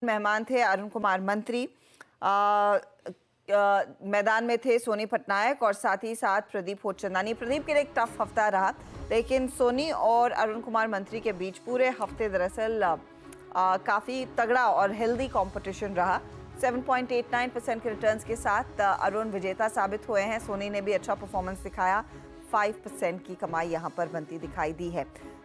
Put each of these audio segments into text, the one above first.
मेहमान थे अरुण कुमार मंत्री। मैदान में थे सोनी पटनायक और साथ ही साथ प्रदीप होचंदानी। प्रदीप के लिए एक टफ हफ्ता रहा, लेकिन सोनी और अरुण कुमार मंत्री के बीच पूरे हफ्ते दरअसल काफ़ी तगड़ा और हेल्दी कंपटीशन रहा। 7.89% के रिटर्न्स के साथ अरुण विजेता साबित हुए हैं। सोनी ने भी अच्छा परफॉर्मेंस दिखाया, 5% की कमाई यहाँ पर बनती दिखाई दी है।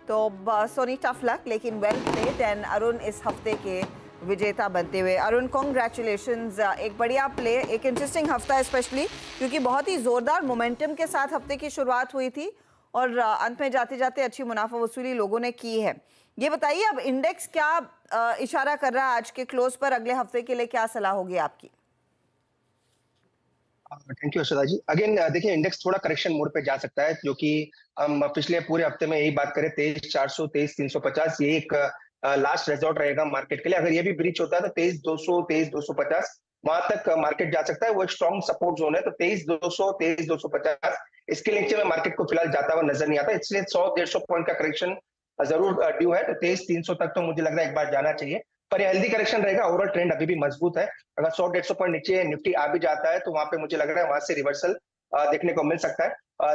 तो सोनी टफ लक, लेकिन वेल प्लेड एंड अरुण इस हफ्ते के विजेता बनते हुए। अरुण कॉन्ग्रेचुलेशंस, एक बढ़िया प्ले, एक इंटरेस्टिंग हफ्ता स्पेशली क्योंकि बहुत ही जोरदार मोमेंटम के साथ हफ्ते की शुरुआत हुई थी और अंत में जाते जाते अच्छी मुनाफा वसूली लोगों ने की है। ये बताइए अब इंडेक्स क्या इशारा कर रहा है आज के क्लोज पर, अगले हफ्ते के लिए क्या सलाह होगी आपकी? Thank you Shraddha ji. Again देखिए, इंडेक्स थोड़ा करेक्शन मोड पे जा सकता है, जो कि हम पिछले पूरे हफ्ते में यही बात करें, 23,400 23,350 ये एक लास्ट रिजॉर्ट रहेगा मार्केट के लिए। अगर ये भी ब्रीच होता है तो 23,200 23,250 वहां तक मार्केट जा सकता है। वो एक स्ट्रॉन्ग सपोर्ट जोन है, तो 23,200 23,250 इसके नीचे में मार्केट को फिलहाल जाता हुआ नजर नहीं आता, इसलिए 100-150 पॉइंट का करेक्शन जरूर ड्यू है। तो 23,300 तक तो मुझे लग रहा है एक बार जाना चाहिए, पर ये हेल्दी करेक्शन रहेगा। ओवरऑल ट्रेंड अभी भी मजबूत है। अगर 100-150 पॉइंट नीचे निफ्टी आ भी जाता है तो वहां पे मुझे लग रहा है वहां से रिवर्सल देखने को मिल सकता है।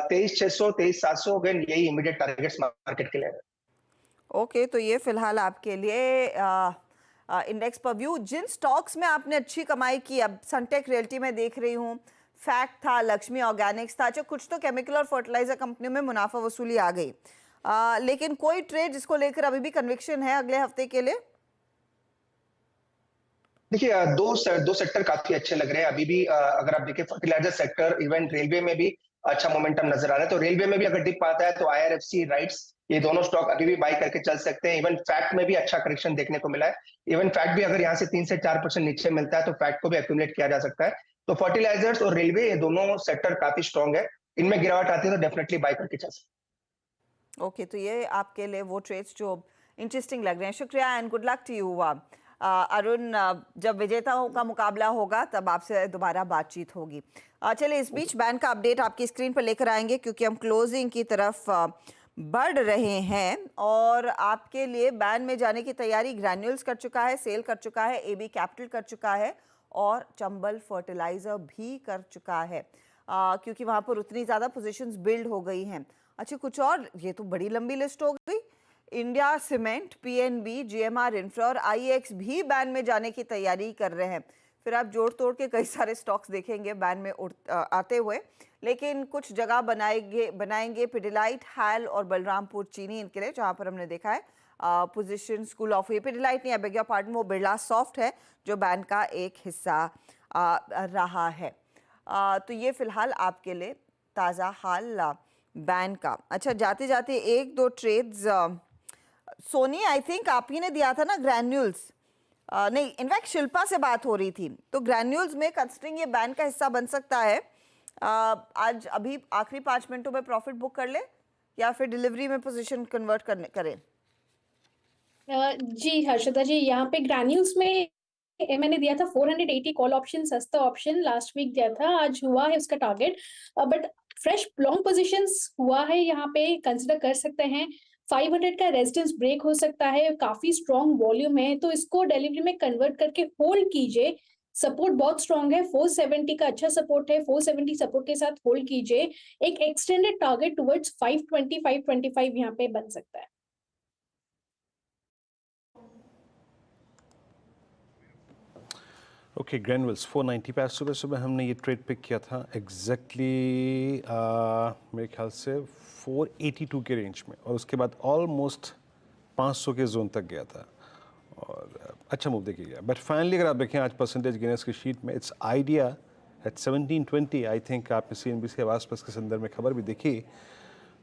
23,600 23,700 अगेन यही इमीडिएट टारगेट्स मार्केट के लिए। ओके, तो ये फिलहाल आपके लिए इंडेक्स पर व्यू। जिन स्टॉक्स में आपने अच्छी कमाई की, अब सनटेक रियल्टी में देख रही हूँ, फैक्ट था, लक्ष्मी ऑर्गेनिक्स था, अच्छा कुछ तो केमिकल और फर्टिलाइजर कंपनियों में मुनाफा वसूली आ गई, लेकिन कोई ट्रेड जिसको लेकर अभी भी कन्विक्शन है अगले हफ्ते के लिए? देखिए, दो सेक्टर काफी अच्छे लग रहे हैं अभी भी। अगर आप देखिए फर्टिलाइजर सेक्टर, इवन रेलवे में भी अच्छा मोमेंटम नजर आ रहा है। तो रेलवे में भी अगर डिप आता है तो आईआरएफसी, राइट्स, ये दोनों स्टॉक अभी भी बाई करके चल सकते हैं। इवन फैक्ट में भी अच्छा करेक्शन देखने को मिला है। इवन फैक्ट भी अगर यहाँ से 3 से 4% नीचे मिलता है तो फैक्ट को भी एक्यूमुलेट किया जा सकता है। तो फर्टिलाइजर्स और रेलवे ये दोनों सेक्टर काफी स्ट्रॉन्ग है, इनमें गिरावट आती है तो डेफिनेटली बाई करके चल सकते हैं। ओके, तो ये आपके लिए वो ट्रेड्स जो इंटरेस्टिंग लग रहे हैं। शुक्रिया and good luck to you Arun. जब विजेताओं का मुकाबला होगा तब आपसे दोबारा बातचीत होगी। चलिए, इस बीच बैन का अपडेट आपकी स्क्रीन पर लेकर आएंगे क्योंकि हम क्लोजिंग की तरफ बढ़ रहे हैं और आपके लिए बैन में जाने की तैयारी ग्रैन्यूल्स कर चुका है, सेल कर चुका है, एबी कैपिटल कर चुका है और चंबल फर्टिलाइजर भी कर चुका है, क्योंकि वहां पर उतनी ज़्यादा पोजीशंस बिल्ड हो गई हैं। अच्छा, कुछ और, ये तो बड़ी लंबी लिस्ट हो गई। India cement, PNB, GMR infra और आईएक्स भी बैन में जाने की तैयारी कर रहे हैं। फिर आप जोड़ तोड़ के कई सारे स्टॉक्स देखेंगे बैन में आते हुए, लेकिन कुछ जगह बनाएंगे पिडिलाइट, हैल और बलरामपुर चीनी इनके लिए, जहां पर हमने देखा है पोजीशन स्कूल ऑफ पिडिलाइट नहीं, बेग योर पार्डन, वो बिरला सॉफ्ट है जो बैन का एक हिस्सा रहा है। तो ये फिलहाल आपके लिए ताज़ा हाल बैन का। अच्छा, जाते जाते एक दो ट्रेड्स, सोनी आई थिंक आप ही ने दिया था ना ग्रैन्यूल्स? नहीं, इनफैक्ट शिल्पा से बात हो रही थी, तो ग्रैन्यूल्स में कंसिडरिंग ये बैन का हिस्सा बन सकता है, आज अभी आखिरी 5 मिनटों में प्रॉफिट बुक कर ले या फिर डिलीवरी में पोजीशन कन्वर्ट करें? जी हर्षदा जी, यहाँ पे ग्रैन्यूल्स में मैंने दिया था 480 कॉल ऑप्शन, सस्ता ऑप्शन लास्ट वीक दिया था, आज हुआ है उसका target, but fresh long positions हुआ है, यहाँ पे कंसिडर कर सकते हैं। 500 का रेजिस्टेंस ब्रेक हो सकता है, काफी स्ट्रॉन्ग वॉल्यूम है, तो इसको डिलीवरी में कन्वर्ट करके होल्ड कीजिए। सपोर्ट बहुत स्ट्रॉन्ग है, 470 का अच्छा सपोर्ट है, 470 सपोर्ट के साथ होल्ड कीजिए। एक एक्सटेंडेड टारगेट टुवर्ड्स 520 525 यहाँ पे बन सकता है। ओके, ग्रैन्यूल्स 490 पे सुबह सुबह हमने ये ट्रेड पिक किया था एग्जैक्टली मेरे ख्याल से 482 के रेंज में, और उसके बाद ऑलमोस्ट 500 के जोन तक गया था और अच्छा मूव देखिए गया। बट फाइनली अगर आप देखें आज परसेंटेज गिनेस की शीट में it's idea at 1720। I think आपने CNBC के आसपास के संदर्भ में खबर भी देखी,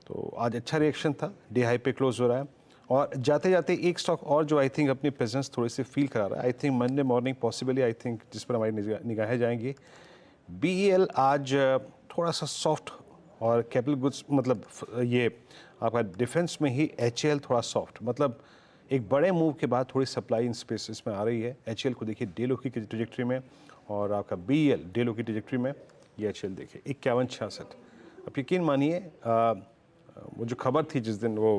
तो आज अच्छा रिएक्शन था, डे हाई पे क्लोज हो रहा है। और जाते जाते एक स्टॉक और जो आई थिंक अपनी प्रेजेंस थोड़ी सी फील करा रहा है, I think Monday morning possibly, I think जिस पर हमारी निगाहें जाएंगी, BEL आज थोड़ा सा सॉफ्ट, और कैपिटल गुड्स मतलब ये आपका डिफेंस में ही HAL थोड़ा सॉफ्ट, मतलब एक बड़े मूव के बाद थोड़ी सप्लाई इन स्पेसिस में आ रही है। HAL को देखिए डे लो की ट्रेजेक्ट्री में, और आपका BEL डे लो की ट्रेजेक्ट्री में, ये HAL देखिए 5166। अब यकीन मानिए वो जो खबर थी जिस दिन वो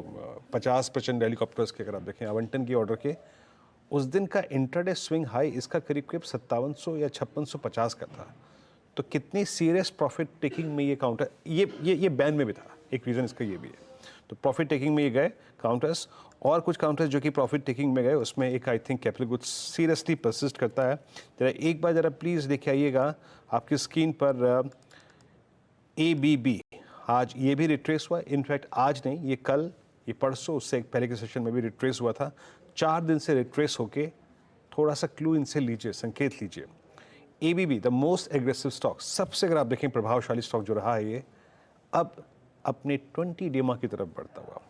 50% हेलीकॉप्टर्स के, अगर आप देखें आवंटन की ऑर्डर के, उस दिन का इंट्राडे स्विंग हाई इसका करीब करीब 5700 या 5650 का था। तो कितनी सीरियस प्रॉफिट टेकिंग में ये काउंटर, ये बैन में भी था, एक रीज़न इसका ये भी है। तो प्रॉफिट टेकिंग में ये गए काउंटर्स, और कुछ काउंटर्स जो कि प्रॉफिट टेकिंग में गए उसमें एक I think capital goods seriously persist करता है। जरा एक बार जरा प्लीज़ देखिए आइएगा आपकी स्क्रीन पर ABB, आज ये भी रिट्रेस हुआ, इनफैक्ट आज नहीं, ये कल, ये परसों, उससे एक पहले के सेशन में भी रिट्रेस हुआ था। 4 दिन से रिट्रेस होके थोड़ा सा क्लू इनसे लीजिए, संकेत लीजिए। ABB the most aggressive stock, सबसे अगर आप देखें प्रभावशाली स्टॉक जो रहा है ये, अब अपने 20 डेमा की तरफ बढ़ता हुआ।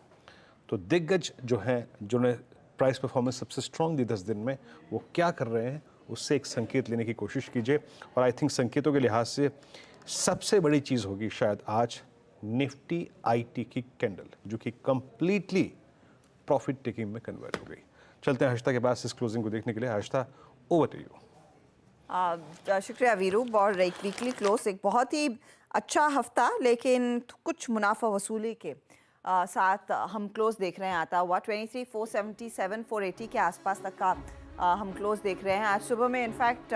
तो दिग्गज जो हैं, जिन्होंने प्राइस परफॉर्मेंस सबसे स्ट्रॉन्ग दी 10 दिन में, वो क्या कर रहे हैं उससे एक संकेत लेने की कोशिश कीजिए। और आई थिंक संकेतों के लिहाज से सबसे बड़ी चीज़ होगी शायद आज निफ्टी IT की कैंडल, जो कि कंप्लीटली प्रॉफिट टेकिंग में कन्वर्ट हो गई। चलते हैं हर्षिता के पास इस क्लोजिंग को देखने के लिए। Harshita, over to you. शुक्रिया वीरू। और एक वीकली क्लोज, एक बहुत ही अच्छा हफ्ता, लेकिन कुछ मुनाफा वसूली के साथ हम क्लोज देख रहे हैं आता हुआ। 23,477, 480 के आसपास तक का हम क्लोज देख रहे हैं। आज सुबह में इनफैक्ट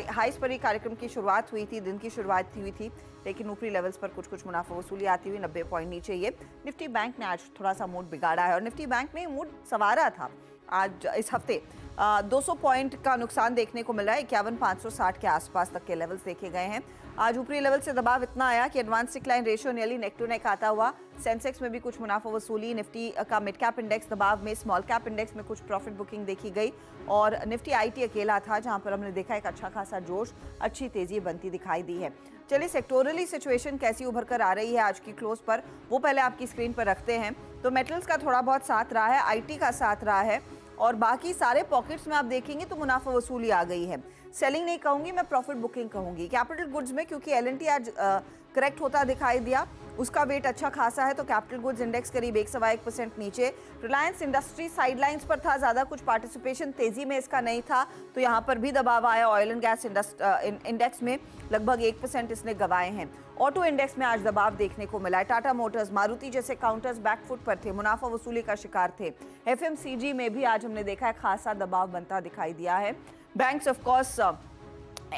हाइस पर ही कार्यक्रम की शुरुआत हुई थी, दिन की शुरुआत हुई थी, लेकिन ऊपरी लेवल्स पर कुछ मुनाफा वसूली आती हुई 90 पॉइंट नीचे। ये निफ्टी बैंक ने आज थोड़ा सा मूड बिगाड़ा है, और निफ्टी बैंक ने मूड संवारा था आज इस हफ्ते। 200 पॉइंट का नुकसान देखने को मिला है, 51,560 के आसपास तक के लेवल्स देखे गए हैं। आज ऊपरी लेवल से दबाव इतना आया कि advance decline ratio nearly neck to neck आता हुआ। सेंसेक्स में भी कुछ मुनाफा वसूली, निफ्टी का मिड कैप इंडेक्स दबाव में, स्मॉल कैप इंडेक्स में कुछ प्रॉफिट बुकिंग देखी गई, और निफ्टी IT अकेला था जहां पर हमने देखा एक अच्छा खासा जोश, अच्छी तेजी बनती दिखाई दी है। चलिए सेक्टोरली सिचुएशन कैसी उभर कर आ रही है आज की क्लोज पर, वो पहले आपकी स्क्रीन पर रखते हैं। तो मेटल्स का थोड़ा बहुत साथ रहा है, IT का साथ रहा है, और बाकी सारे पॉकेट्स में आप देखेंगे तो मुनाफा वसूली आ गई है। सेलिंग नहीं कहूंगी मैं, प्रॉफिट बुकिंग कहूंगी। कैपिटल गुड्स में क्योंकि L&T आज करेक्ट होता दिखाई दिया, उसका वेट अच्छा खासा है, तो कैपिटल गुड्स इंडेक्स करीब 1.1% नीचे। रिलायंस इंडस्ट्री साइडलाइंस पर था, ज़्यादा कुछ पार्टिसिपेशन तेजी में इसका नहीं था, तो यहाँ पर भी दबाव आया। ऑयल एंड गैस इंडेक्स में लगभग 1% इसने गंवाए हैं। ऑटो इंडेक्स में आज दबाव देखने को मिला है। टाटा मोटर्स, मारुति जैसे काउंटर्स बैकफुट पर थे, मुनाफा वसूली का शिकार थे। FMCG में भी आज हमने देखा है खासा दबाव बनता दिखाई दिया है। बैंक्स ऑफ कोर्स,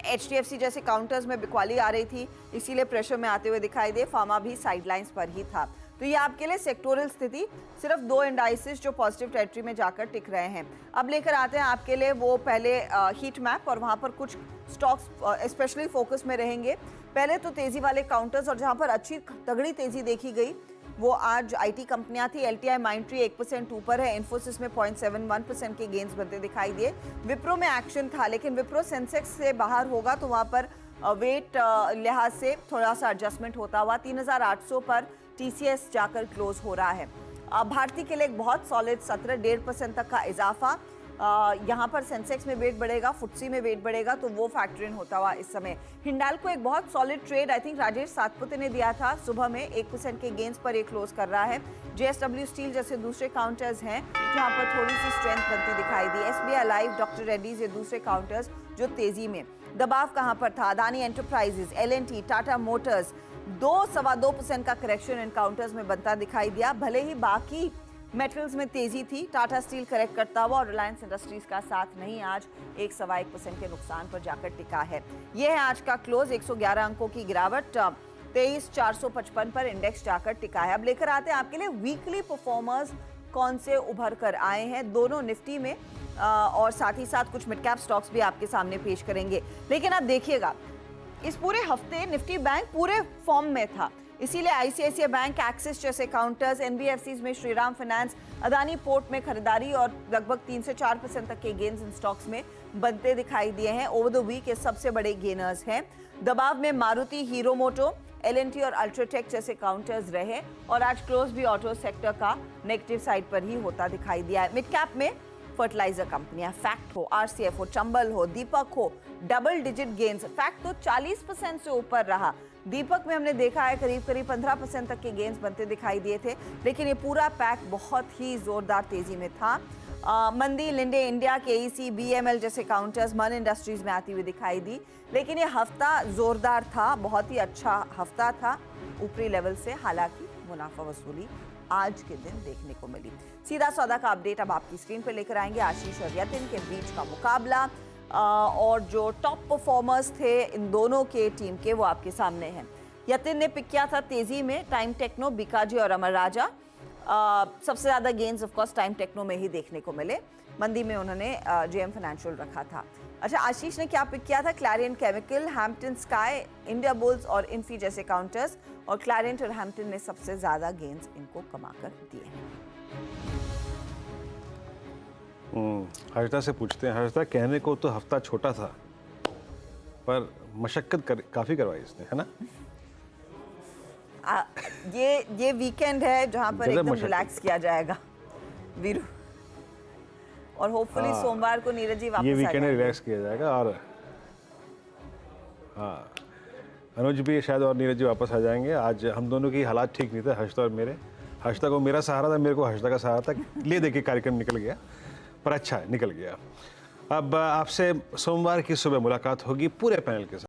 HDFC जैसे काउंटर्स में बिकवाली आ रही थी, इसीलिए प्रेशर में आते हुए दिखाई दे। फार्मा भी साइडलाइंस पर ही था। तो ये आपके लिए सेक्टोरल स्थिति, सिर्फ 2 इंडाइसेस जो पॉजिटिव टेरिटरी में जाकर टिक रहे हैं। अब लेकर आते हैं आपके लिए वो पहले हीट मैप, और वहां पर कुछ स्टॉक्स स्पेशली फोकस में रहेंगे। पहले तो तेजी वाले काउंटर्स, और जहां पर अच्छी तगड़ी तेजी देखी गई वो आज IT कंपनियां थी। LTI माइंट्री 1% ऊपर है, इन्फोसिस में 0.71% के गेंस बनते दिखाई दिए। विप्रो में एक्शन था, लेकिन विप्रो सेंसेक्स से बाहर होगा तो वहां पर वेट लिहाज से थोड़ा सा एडजस्टमेंट होता हुआ 3,800 पर TCS जाकर क्लोज हो रहा है। भारती के लिए एक बहुत सॉलिड 17.5% तक का इजाफा। यहाँ पर सेंसेक्स में वेट बढ़ेगा, फुट्सी में वेट बढ़ेगा, तो वो फैक्टर इन होता हुआ इस समय। हिंडाल्को एक बहुत solid trade I think Rajesh Satpute ने दिया था सुबह में, 1% के गेंस पर ये क्लोज कर रहा है। JSW स्टील जैसे दूसरे काउंटर्स हैं जहाँ पर थोड़ी सी स्ट्रेंथ बनती दिखाई दी। SBI लाइफ, डॉक्टर रेड्डीज, ये दूसरे काउंटर्स जो तेजी में। दबाव कहाँ पर था? Adani enterprises, L&T, Tata Motors, 2-2.25% का करेक्शन इन काउंटर्स में बनता दिखाई दिया। भले ही बाकी मेटल्स में तेजी थी, टाटा स्टील करेक्ट करता हुआ, और रिलायंस इंडस्ट्रीज का साथ नहीं, आज 1.1% के नुकसान पर जाकर टिका है। यह है आज का क्लोज, 111 अंकों की गिरावट, 23,455 पर इंडेक्स जाकर टिका है। अब लेकर आते हैं आपके लिए वीकली परफॉर्मर्स कौन से उभर कर आए हैं दोनों निफ्टी में, और साथ ही साथ कुछ मिड कैप स्टॉक्स भी आपके सामने पेश करेंगे। लेकिन आप देखिएगा इस पूरे हफ्ते निफ्टी बैंक पूरे फॉर्म में था, इसीलिए ICICI बैंक, एक्सिस जैसे काउंटर्स, NBFCs में श्रीराम फाइनेंस, अदानी पोर्ट में खरीदारी, और लगभग 3 से 4% तक के गेन्स इन स्टॉक्स में बनते दिखाई दिए हैं। ओवर द वीक ये सबसे बड़े गेनर्स हैं। दबाव में मारुति, हीरो मोटो, L&T और अल्ट्राटेक जैसे काउंटर्स रहे, और आज क्लोज भी ऑटो सेक्टर का नेगेटिव साइड पर ही होता दिखाई दिया है। मिड कैप में फर्टिलाइजर कंपनियां, फैक्ट हो, RCF हो, चंबल हो, दीपक हो, डबल डिजिट गेन्स। फैक्ट तो 40% से ऊपर रहा, दीपक में हमने देखा है करीब 15% तक के गेन्स बनते दिखाई दिए थे, लेकिन ये पूरा पैक बहुत ही जोरदार तेजी में था। मंदी लिंडे इंडिया, KEC, BML जैसे काउंटर्स मन इंडस्ट्रीज में आती हुई दिखाई दी, लेकिन ये हफ्ता जोरदार था, बहुत ही अच्छा हफ्ता था ऊपरी लेवल से। हालांकि मुनाफा वसूली आज के दिन देखने को मिली। सीधा सौदा का अपडेट अब आपकी स्क्रीन पर लेकर आएंगे। आशीष और यतिन के बीच का मुकाबला और जो टॉप परफॉर्मर्स थे इन दोनों के टीम के, वो आपके सामने हैं। यतिन ने पिक किया था तेजी में टाइम टेक्नो, बीकाजी और अमर राजा। सबसे ज्यादा gains of course Time Techno में ही देखने को मिले। मंदी में उन्होंने जेएम फाइनेंशियल रखा था। अच्छा, आशीष ने क्या पिक किया था? Clarion chemical, Hampton sky, India bulls और इन्फी जैसे काउंटर्स, और क्लैरियन और हैम्पटन ने सबसे ज्यादा गेन्स इनको कमाकर दिए हैं। हर्षदा से पूछते हैं। हर्षदा, कहने को तो हफ्ता छोटा था पर मशक्कत काफी करवाई इसने, है ना? ये वीकेंड है जहां पर एकदम रिलैक्स किया जाएगा वीरू, और होपफुली सोमवार को नीरज जी वापस ये आ वीकेंड जाएंगे। रिलैक्स किया जाएगा। और हाँ, अनुज भी शायद और नीरज जी वापस आ जाएंगे। आज हम दोनों की हालात ठीक नहीं थे, हर्षदा और मेरे। हर्षदा को मेरा सहारा था, मेरे को हर्षदा का सहारा था। ले दे के कार्यक्रम निकल गया, पर अच्छा है, निकल गया। अब आपसे सोमवार की सुबह मुलाकात होगी पूरे पैनल के साथ।